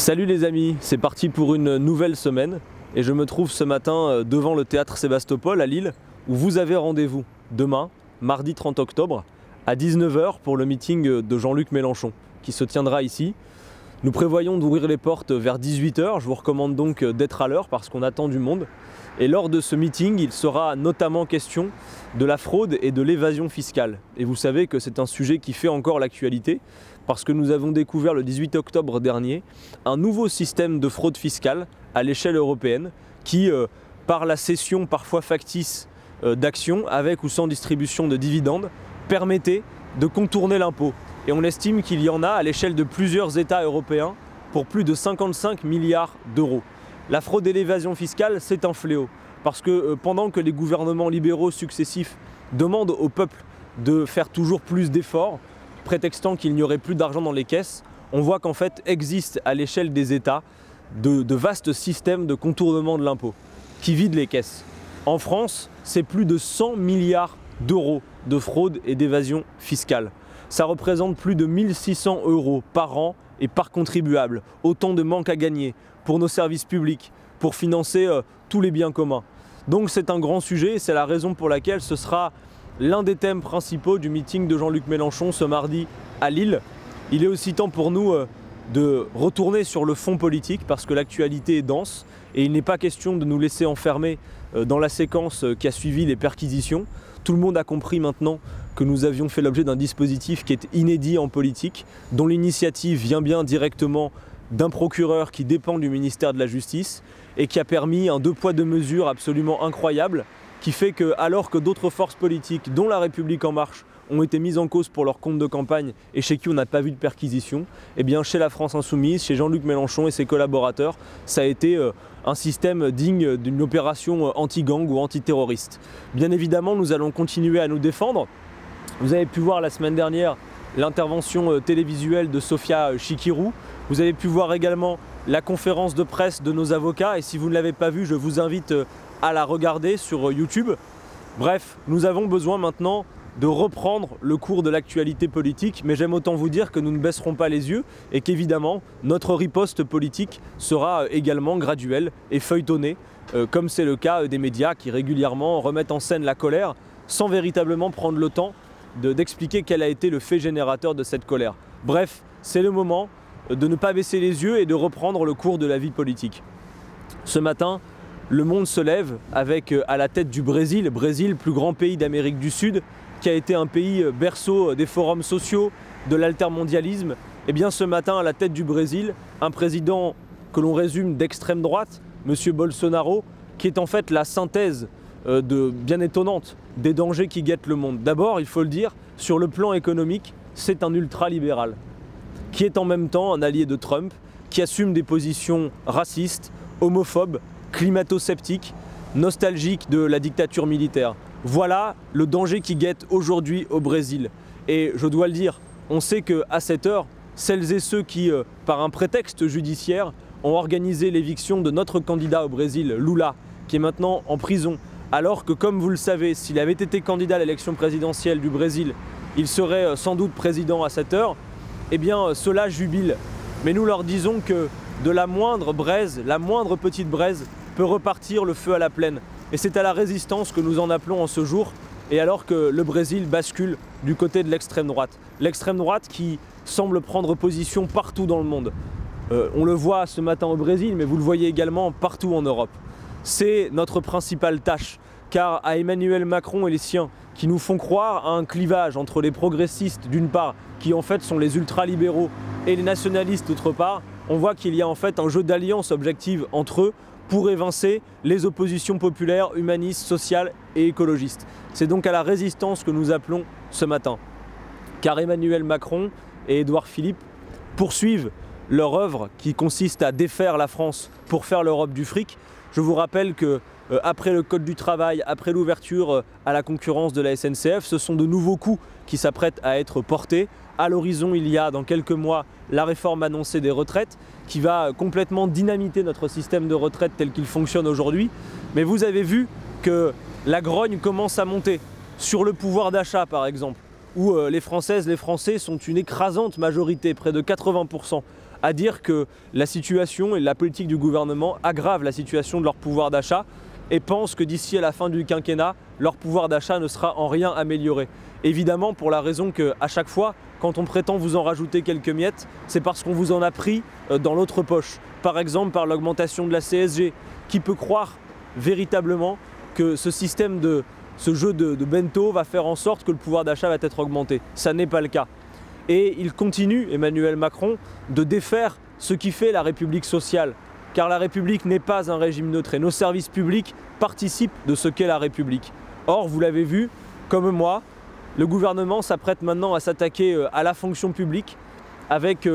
Salut les amis, c'est parti pour une nouvelle semaine et je me trouve ce matin devant le théâtre Sébastopol à Lille où vous avez rendez-vous demain, mardi 30 octobre, à 19 h pour le meeting de Jean-Luc Mélenchon qui se tiendra ici. Nous prévoyons d'ouvrir les portes vers 18 h, je vous recommande donc d'être à l'heure parce qu'on attend du monde. Et lors de ce meeting, il sera notamment question de la fraude et de l'évasion fiscale. Et vous savez que c'est un sujet qui fait encore l'actualité parce que nous avons découvert le 18 octobre dernier un nouveau système de fraude fiscale à l'échelle européenne qui, par la cession parfois factice d'actions avec ou sans distribution de dividendes, permettait de contourner l'impôt. Et on estime qu'il y en a à l'échelle de plusieurs États européens pour plus de 55 milliards d'euros. La fraude et l'évasion fiscale, c'est un fléau. Parce que pendant que les gouvernements libéraux successifs demandent au peuple de faire toujours plus d'efforts, prétextant qu'il n'y aurait plus d'argent dans les caisses, on voit qu'en fait existent à l'échelle des États de vastes systèmes de contournement de l'impôt qui vident les caisses. En France, c'est plus de 100 milliards d'euros de fraude et d'évasion fiscale. Ça représente plus de 1 600 € par an et par contribuable. Autant de manque à gagner pour nos services publics, pour financer tous les biens communs. Donc c'est un grand sujet et c'est la raison pour laquelle ce sera l'un des thèmes principaux du meeting de Jean-Luc Mélenchon ce mardi à Lille. Il est aussi temps pour nous de retourner sur le fond politique parce que l'actualité est dense et il n'est pas question de nous laisser enfermer dans la séquence qui a suivi les perquisitions. Tout le monde a compris maintenant que nous avions fait l'objet d'un dispositif qui est inédit en politique, dont l'initiative vient bien directement d'un procureur qui dépend du ministère de la Justice et qui a permis un deux poids deux mesures absolument incroyable qui fait que, alors que d'autres forces politiques, dont La République En Marche, ont été mises en cause pour leur compte de campagne et chez qui on n'a pas vu de perquisition, eh bien chez la France Insoumise, chez Jean-Luc Mélenchon et ses collaborateurs, ça a été un système digne d'une opération anti-gang ou antiterroriste. Bien évidemment, nous allons continuer à nous défendre. Vous avez pu voir la semaine dernière l'intervention télévisuelle de Sophia Chikirou. Vous avez pu voir également la conférence de presse de nos avocats et si vous ne l'avez pas vue, je vous invite à la regarder sur YouTube. Bref, nous avons besoin maintenant de reprendre le cours de l'actualité politique, mais j'aime autant vous dire que nous ne baisserons pas les yeux et qu'évidemment notre riposte politique sera également graduelle et feuilletonnée, comme c'est le cas des médias qui régulièrement remettent en scène la colère sans véritablement prendre le temps d'expliquer quel a été le fait générateur de cette colère. Bref, c'est le moment de ne pas baisser les yeux et de reprendre le cours de la vie politique. Ce matin, le monde se lève avec à la tête du Brésil, plus grand pays d'Amérique du Sud, qui a été un pays berceau des forums sociaux, de l'altermondialisme. Et bien ce matin, à la tête du Brésil, un président que l'on résume d'extrême droite, M. Bolsonaro, qui est en fait la synthèse bien étonnante des dangers qui guettent le monde. D'abord, il faut le dire, sur le plan économique, c'est un ultralibéral, qui est en même temps un allié de Trump, qui assume des positions racistes, homophobes, climato-sceptiques, nostalgiques de la dictature militaire. Voilà le danger qui guette aujourd'hui au Brésil. Et je dois le dire, on sait qu'à cette heure, celles et ceux qui, par un prétexte judiciaire, ont organisé l'éviction de notre candidat au Brésil, Lula, qui est maintenant en prison, alors que, comme vous le savez, s'il avait été candidat à l'élection présidentielle du Brésil, il serait sans doute président à cette heure, eh bien ceux-là jubilent. Mais nous leur disons que de la moindre braise, la moindre petite braise, peut repartir le feu à la plaine. Et c'est à la résistance que nous en appelons en ce jour, et alors que le Brésil bascule du côté de l'extrême droite. L'extrême droite qui semble prendre position partout dans le monde. On le voit ce matin au Brésil, mais vous le voyez également partout en Europe. C'est notre principale tâche, car à Emmanuel Macron et les siens, qui nous font croire à un clivage entre les progressistes d'une part, qui en fait sont les ultralibéraux, et les nationalistes d'autre part, on voit qu'il y a en fait un jeu d'alliance objective entre eux pour évincer les oppositions populaires, humanistes, sociales et écologistes. C'est donc à la résistance que nous appelons ce matin. Car Emmanuel Macron et Édouard Philippe poursuivent leur œuvre qui consiste à défaire la France pour faire l'Europe du fric. Je vous rappelle que après le Code du travail, après l'ouverture à la concurrence de la SNCF, ce sont de nouveaux coups qui s'apprêtent à être portés. À l'horizon, il y a dans quelques mois la réforme annoncée des retraites qui va complètement dynamiter notre système de retraite tel qu'il fonctionne aujourd'hui. Mais vous avez vu que la grogne commence à monter sur le pouvoir d'achat par exemple, où les Françaises, les Français sont une écrasante majorité, près de 80%, à dire que la situation et la politique du gouvernement aggravent la situation de leur pouvoir d'achat et pensent que d'ici à la fin du quinquennat, leur pouvoir d'achat ne sera en rien amélioré. Évidemment, pour la raison qu'à chaque fois, quand on prétend vous en rajouter quelques miettes, c'est parce qu'on vous en a pris dans l'autre poche. Par exemple, par l'augmentation de la CSG. Qui peut croire véritablement que ce système ce jeu de bento va faire en sorte que le pouvoir d'achat va être augmenté? Ça n'est pas le cas. Et il continue, Emmanuel Macron, de défaire ce qui fait la République sociale. Car la République n'est pas un régime neutre et nos services publics participent de ce qu'est la République. Or, vous l'avez vu, comme moi, le gouvernement s'apprête maintenant à s'attaquer à la fonction publique avec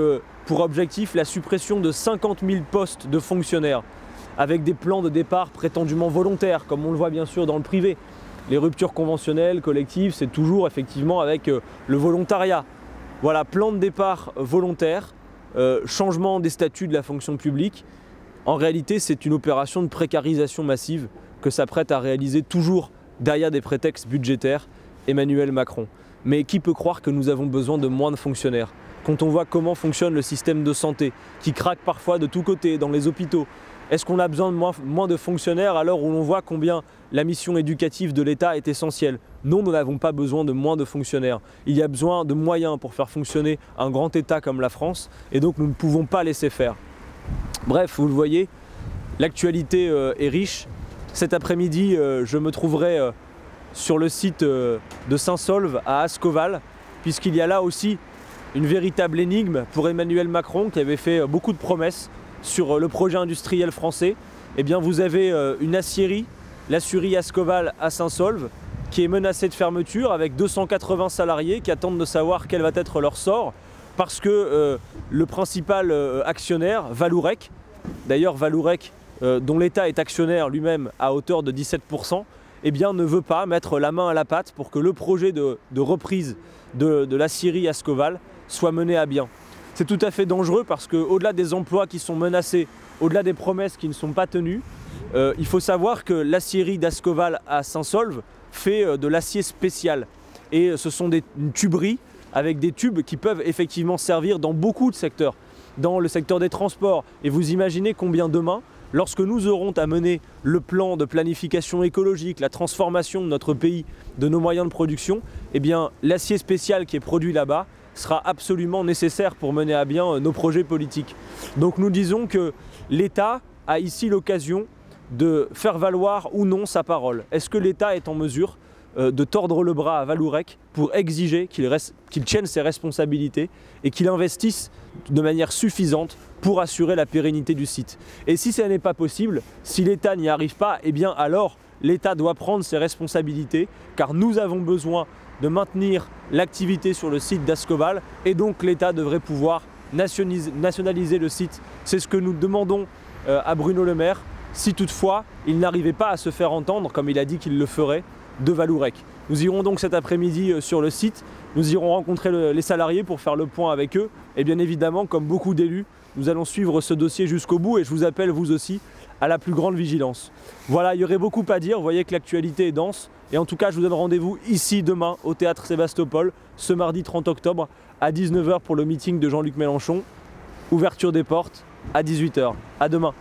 pour objectif la suppression de 50 000 postes de fonctionnaires, avec des plans de départ prétendument volontaires, comme on le voit bien sûr dans le privé. Les ruptures conventionnelles, collectives, c'est toujours effectivement avec le volontariat. Voilà, plan de départ volontaire, changement des statuts de la fonction publique. En réalité, c'est une opération de précarisation massive que s'apprête à réaliser toujours derrière des prétextes budgétaires Emmanuel Macron. Mais qui peut croire que nous avons besoin de moins de fonctionnaires? Quand on voit comment fonctionne le système de santé, qui craque parfois de tous côtés dans les hôpitaux, est-ce qu'on a besoin de moins de fonctionnaires à l'heure où l'on voit combien la mission éducative de l'État est essentielle? Non, nous n'avons pas besoin de moins de fonctionnaires. Il y a besoin de moyens pour faire fonctionner un grand État comme la France et donc nous ne pouvons pas laisser faire. Bref, vous le voyez, l'actualité est riche. Cet après-midi, je me trouverai sur le site de Saint-Saulve à Ascoval, puisqu'il y a là aussi une véritable énigme pour Emmanuel Macron qui avait fait beaucoup de promesses sur le projet industriel français. Eh bien, vous avez une aciérie, l'aciérie Ascoval à Saint-Saulve, qui est menacée de fermeture avec 280 salariés qui attendent de savoir quel va être leur sort parce que le principal actionnaire, Vallourec, d'ailleurs Vallourec dont l'État est actionnaire lui-même à hauteur de 17%, eh bien, ne veut pas mettre la main à la pâte pour que le projet de reprise de l'aciérie Ascoval soit mené à bien. C'est tout à fait dangereux parce qu'au-delà des emplois qui sont menacés, au-delà des promesses qui ne sont pas tenues, il faut savoir que l'aciérie d'Ascoval à Saint-Saulve fait de l'acier spécial. Et ce sont une tuberie avec des tubes qui peuvent effectivement servir dans beaucoup de secteurs, dans le secteur des transports. Et vous imaginez combien demain, lorsque nous aurons à mener le plan de planification écologique, la transformation de notre pays, de nos moyens de production, eh bien l'acier spécial qui est produit là-bas sera absolument nécessaire pour mener à bien nos projets politiques. Donc nous disons que l'État a ici l'occasion de faire valoir ou non sa parole. Est-ce que l'État est en mesure de tordre le bras à Vallourec pour exiger qu'il tienne ses responsabilités et qu'il investisse de manière suffisante pour assurer la pérennité du site? Et si ça n'est pas possible, si l'État n'y arrive pas, eh bien alors l'État doit prendre ses responsabilités car nous avons besoin de maintenir l'activité sur le site d'Ascoval et donc l'État devrait pouvoir nationaliser le site. C'est ce que nous demandons à Bruno Le Maire, si toutefois il n'arrivait pas à se faire entendre, comme il a dit qu'il le ferait, de Vallourec. Nous irons donc cet après-midi sur le site, nous irons rencontrer les salariés pour faire le point avec eux et bien évidemment, comme beaucoup d'élus, nous allons suivre ce dossier jusqu'au bout et je vous appelle vous aussi à la plus grande vigilance. Voilà, il y aurait beaucoup à dire, vous voyez que l'actualité est dense et en tout cas je vous donne rendez-vous ici demain au Théâtre Sébastopol, ce mardi 30 octobre à 19 h pour le meeting de Jean-Luc Mélenchon. Ouverture des portes à 18 h. À demain.